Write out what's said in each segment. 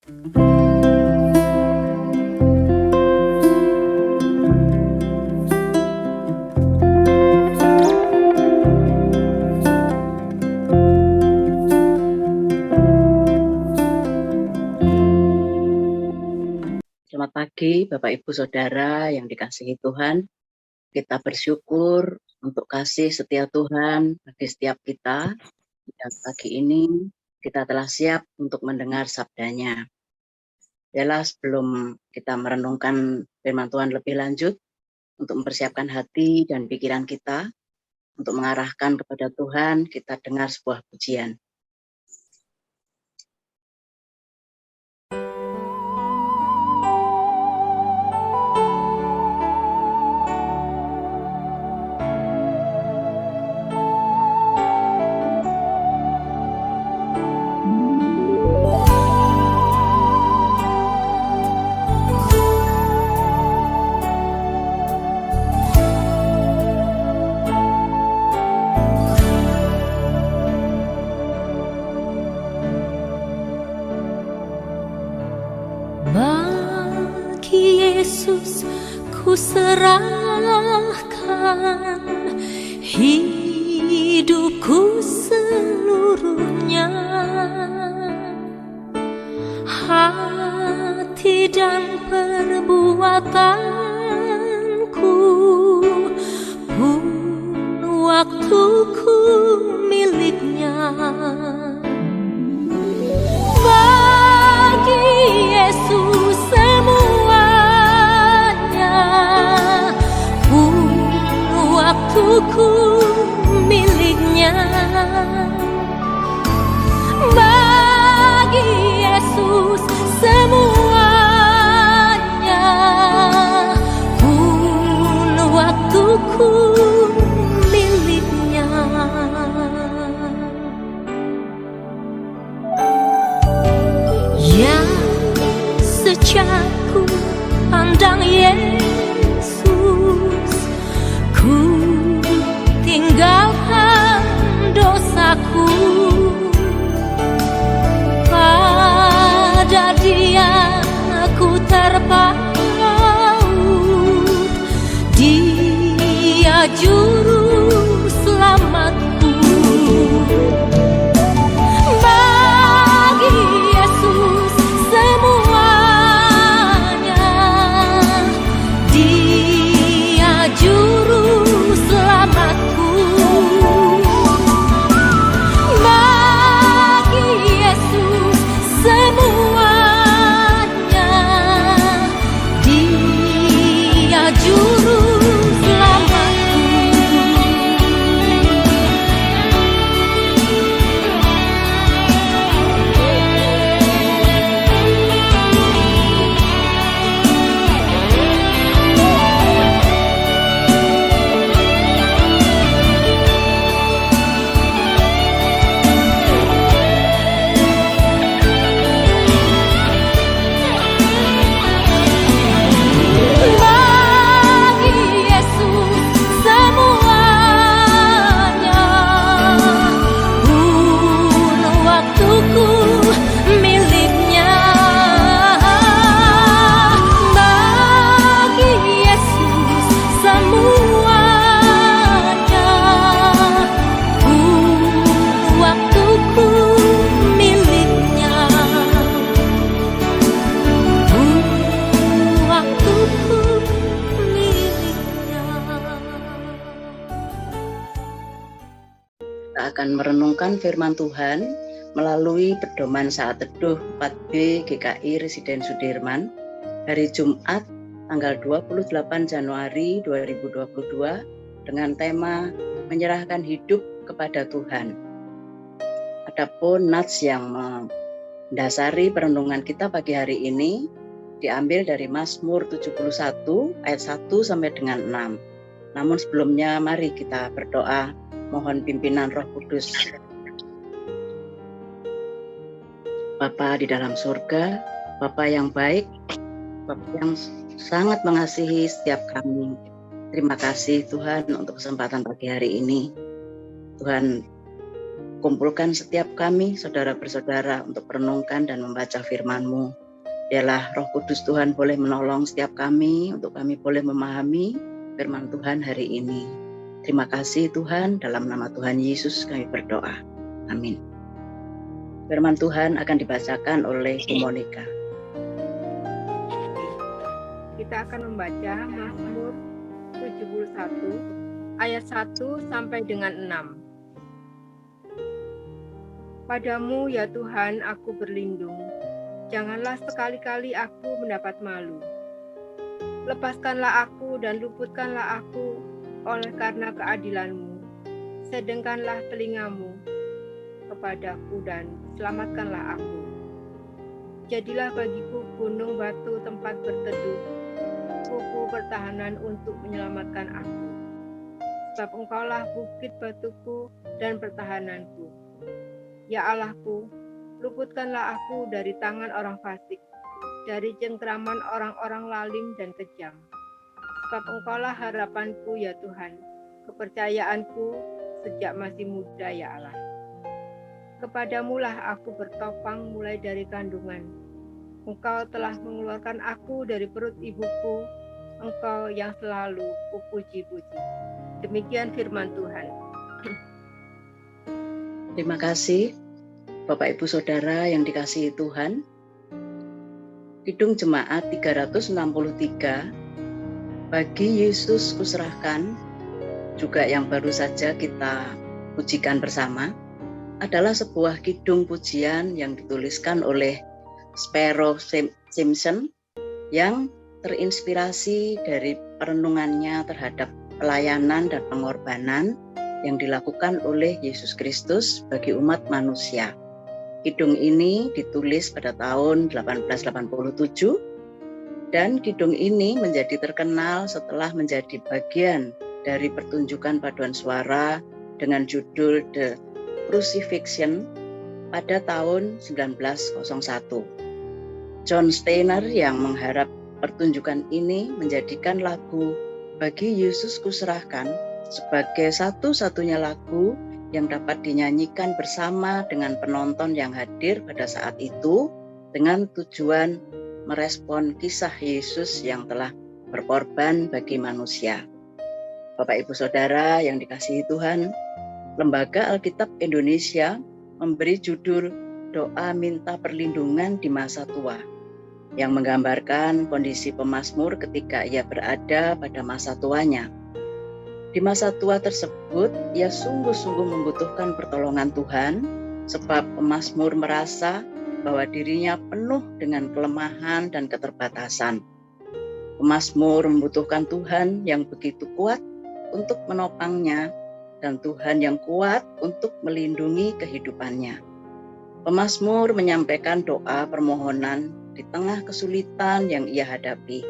Selamat pagi Bapak Ibu Saudara yang dikasihi Tuhan. Kita bersyukur untuk kasih setia Tuhan bagi setiap kita. Dan pagi ini kita telah siap untuk mendengar sabdanya. Yalah, sebelum kita merenungkan firman Tuhan lebih lanjut, untuk mempersiapkan hati dan pikiran kita, untuk mengarahkan kepada Tuhan, kita dengar sebuah pujian. Bagi Yesus ku serahkan hidupku seluruhnya, hati dan perbuatanku pun waktuku miliknya. Bagi Yesus semuanya, pun waktuku miliknya. Bagi Yesus semuanya, pun waktuku miliknya. Yang sejak ku pandang Yesus, ku tinggalkan dosaku. Pada Dia ku terpaut, Dia juru selamatku. Bagi Yesus semuanya, Dia juru selamatku. Bagi Yesus semuanya, Dia juru selamatku. Bagi Yesus semuanya, pun waktuku miliknya. Bagi Yesus semuanya, pun waktuku miliknya. Waktuku miliknya. Kita akan merenungkan firman Tuhan melalui pedoman saat teduh 4B GKI Residen Sudirman hari Jumat tanggal 28 Januari 2022 dengan tema menyerahkan hidup kepada Tuhan. Adapun nats yang mendasari perenungan kita pagi hari ini diambil dari Mazmur 71 ayat 1 sampai dengan 6. Namun sebelumnya mari kita berdoa mohon pimpinan Roh Kudus. Bapa di dalam surga, Bapa yang baik, Bapa yang sangat mengasihi setiap kami. Terima kasih Tuhan untuk kesempatan pagi hari ini. Tuhan, kumpulkan setiap kami, saudara bersaudara, untuk merenungkan dan membaca firman-Mu. Biarlah Roh Kudus Tuhan boleh menolong setiap kami, untuk kami boleh memahami firman Tuhan hari ini. Terima kasih Tuhan, dalam nama Tuhan Yesus kami berdoa. Amin. Firman Tuhan akan dibacakan oleh Bu Monica. Kita akan membaca Mazmur 71 ayat 1 sampai dengan 6. Padamu ya Tuhan aku berlindung, janganlah sekali-kali aku mendapat malu. Lepaskanlah aku dan luputkanlah aku oleh karena keadilan-Mu. Sedengkanlah telingamu kepadaku dan selamatkanlah aku. Jadilah bagiku gunung batu tempat berteduh, kuku pertahanan untuk menyelamatkan aku. Sebab Engkaulah bukit batuku dan pertahananku. Ya Allahku, luputkanlah aku dari tangan orang fasik, dari cengkeraman orang-orang lalim dan kejam. Sebab Engkaulah harapanku ya Tuhan, kepercayaanku sejak masih muda ya Allah. Kepadamulah aku bertopang mulai dari kandungan. Engkau telah mengeluarkan aku dari perut ibuku, Engkau yang selalu kupuji-puji. Demikian firman Tuhan. Terima kasih Bapak Ibu Saudara yang dikasihi Tuhan. Kidung Jemaat 363, Bagi Yesus Kuserahkan, juga yang baru saja kita pujikan bersama, adalah sebuah kidung pujian yang dituliskan oleh Sparrow Simpson yang terinspirasi dari perenungannya terhadap pelayanan dan pengorbanan yang dilakukan oleh Yesus Kristus bagi umat manusia. Kidung ini ditulis pada tahun 1887 dan kidung ini menjadi terkenal setelah menjadi bagian dari pertunjukan paduan suara dengan judul The Crucifixion pada tahun 1901. John Steiner yang mengharap pertunjukan ini menjadikan lagu Bagi Yesus Kuserahkan sebagai satu-satunya lagu yang dapat dinyanyikan bersama dengan penonton yang hadir pada saat itu dengan tujuan merespon kisah Yesus yang telah berkorban bagi manusia. Bapak Ibu Saudara yang dikasihi Tuhan, Lembaga Alkitab Indonesia memberi judul Doa Minta Perlindungan di Masa Tua yang menggambarkan kondisi pemazmur ketika ia berada pada masa tuanya. Di masa tua tersebut, ia sungguh-sungguh membutuhkan pertolongan Tuhan, sebab pemazmur merasa bahwa dirinya penuh dengan kelemahan dan keterbatasan. Pemazmur membutuhkan Tuhan yang begitu kuat untuk menopangnya, dan Tuhan yang kuat untuk melindungi kehidupannya. Pemazmur menyampaikan doa permohonan di tengah kesulitan yang ia hadapi.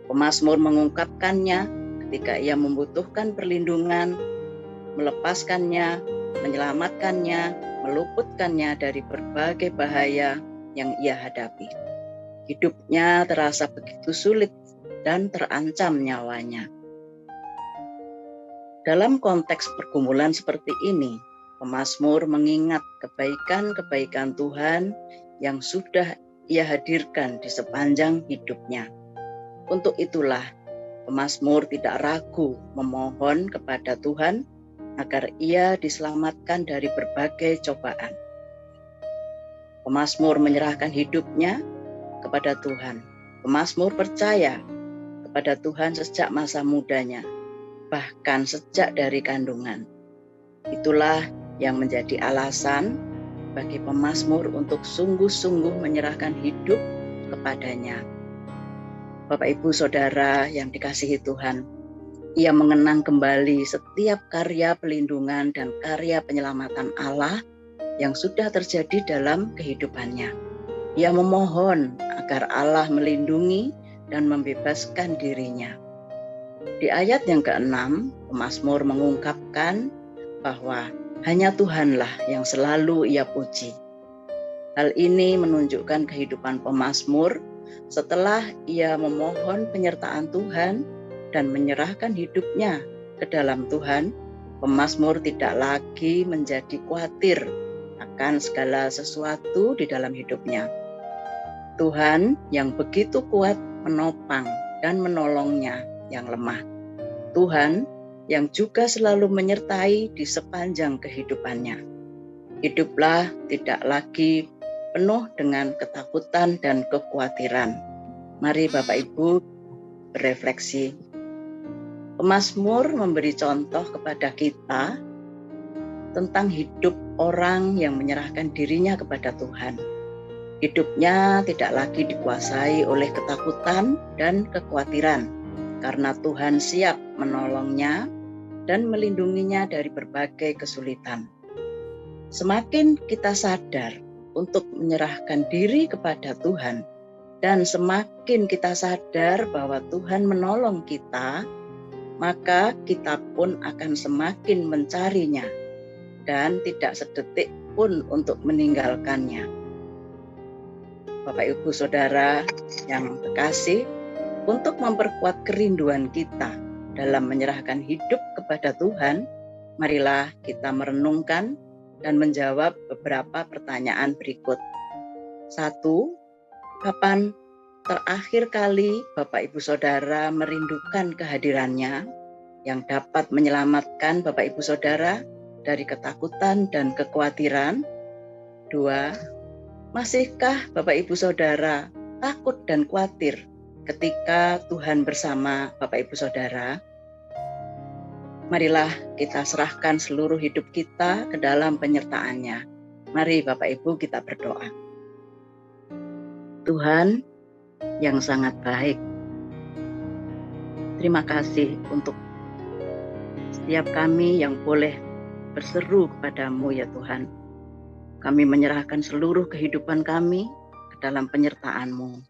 Pemazmur mengungkapkannya ketika ia membutuhkan perlindungan, melepaskannya, menyelamatkannya, meluputkannya dari berbagai bahaya yang ia hadapi. Hidupnya terasa begitu sulit dan terancam nyawanya. Dalam konteks pergumulan seperti ini, pemazmur mengingat kebaikan-kebaikan Tuhan yang sudah ia hadirkan di sepanjang hidupnya. Untuk itulah, pemazmur tidak ragu memohon kepada Tuhan agar ia diselamatkan dari berbagai cobaan. Pemazmur menyerahkan hidupnya kepada Tuhan. Pemazmur percaya kepada Tuhan sejak masa mudanya, bahkan sejak dari kandungan. Itulah yang menjadi alasan bagi pemazmur untuk sungguh-sungguh menyerahkan hidup kepadanya. Bapak Ibu Saudara yang dikasihi Tuhan, ia mengenang kembali setiap karya pelindungan dan karya penyelamatan Allah yang sudah terjadi dalam kehidupannya. Ia memohon agar Allah melindungi dan membebaskan dirinya. Di ayat yang ke-6, pemazmur mengungkapkan bahwa hanya Tuhanlah yang selalu ia puji. Hal ini menunjukkan kehidupan pemazmur setelah ia memohon penyertaan Tuhan dan menyerahkan hidupnya ke dalam Tuhan, Pemazmur tidak lagi menjadi khawatir akan segala sesuatu di dalam hidupnya. Tuhan yang begitu kuat menopang dan menolongnya yang lemah. Tuhan yang juga selalu menyertai di sepanjang kehidupannya. Hiduplah tidak lagi penuh dengan ketakutan dan kekhawatiran. Mari Bapak Ibu berefleksi. Pemazmur memberi contoh kepada kita tentang hidup orang yang menyerahkan dirinya kepada Tuhan. Hidupnya tidak lagi dikuasai oleh ketakutan dan kekhawatiran, karena Tuhan siap menolongnya dan melindunginya dari berbagai kesulitan. Semakin kita sadar untuk menyerahkan diri kepada Tuhan, dan semakin kita sadar bahwa Tuhan menolong kita, maka kita pun akan semakin mencarinya dan tidak sedetik pun untuk meninggalkannya. Bapak Ibu Saudara yang terkasih, untuk memperkuat kerinduan kita dalam menyerahkan hidup kepada Tuhan, marilah kita merenungkan dan menjawab beberapa pertanyaan berikut. 1. Kapan terakhir kali Bapak Ibu Saudara merindukan kehadirannya yang dapat menyelamatkan Bapak Ibu Saudara dari ketakutan dan kekhawatiran? 2. Masihkah Bapak Ibu Saudara takut dan khawatir ketika Tuhan bersama Bapak Ibu Saudara? Marilah kita serahkan seluruh hidup kita ke dalam penyertaan-Nya. Mari Bapak Ibu kita berdoa. Tuhan yang sangat baik, terima kasih untuk setiap kami yang boleh berseru kepadamu ya Tuhan. Kami menyerahkan seluruh kehidupan kami ke dalam penyertaan-Mu.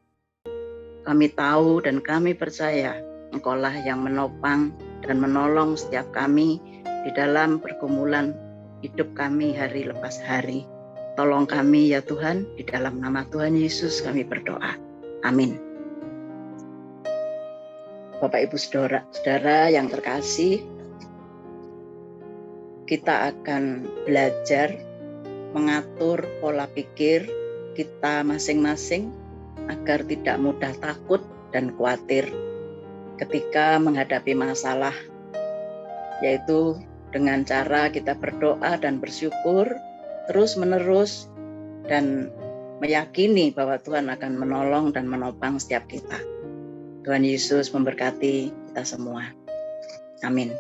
Kami tahu dan kami percaya Engkaulah yang menopang dan menolong setiap kami di dalam pergumulan hidup kami hari lepas hari. Tolong kami ya Tuhan, di dalam nama Tuhan Yesus kami berdoa. Amin. Bapak Ibu Saudara yang terkasih, kita akan belajar mengatur pola pikir kita masing-masing agar tidak mudah takut dan khawatir ketika menghadapi masalah, yaitu dengan cara kita berdoa dan bersyukur terus-menerus dan meyakini bahwa Tuhan akan menolong dan menopang setiap kita. Tuhan Yesus memberkati kita semua. Amin.